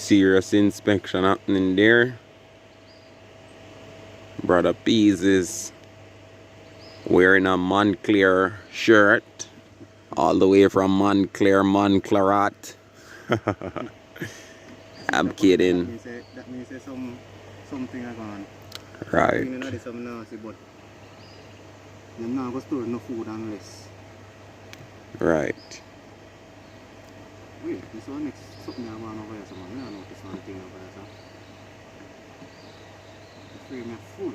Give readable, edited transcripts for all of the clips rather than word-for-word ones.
serious inspection happening there. Brother Pease is wearing a Montclair shirt all the way from Montclair, Montclarat. I'm kidding. That means something are gone. Right. You know, there's some nasty, but them not go store no food unless. Right. Wait, this one next something I want over here, someone. I don't know this one thing over here, so. The frame is full.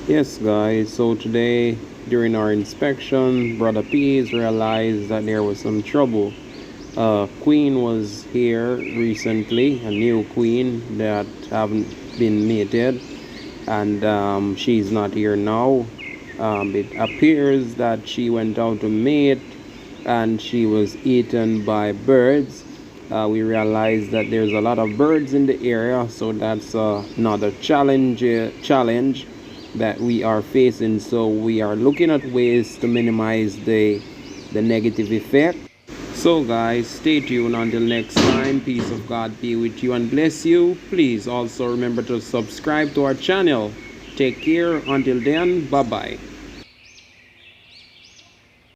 Yes guys, so today during our inspection, Brother Pease realized that there was some trouble. Queen was here recently, a new queen that haven't been mated, and she's not here now. It appears that she went out to mate and she was eaten by birds. We realized that there's a lot of birds in the area, so that's another challenge that we are facing. So we are looking at ways to minimize the negative effect. So guys, stay tuned until next time. Peace of God be with you and bless you. Please also remember to subscribe to our channel. Take care. Until then, bye bye.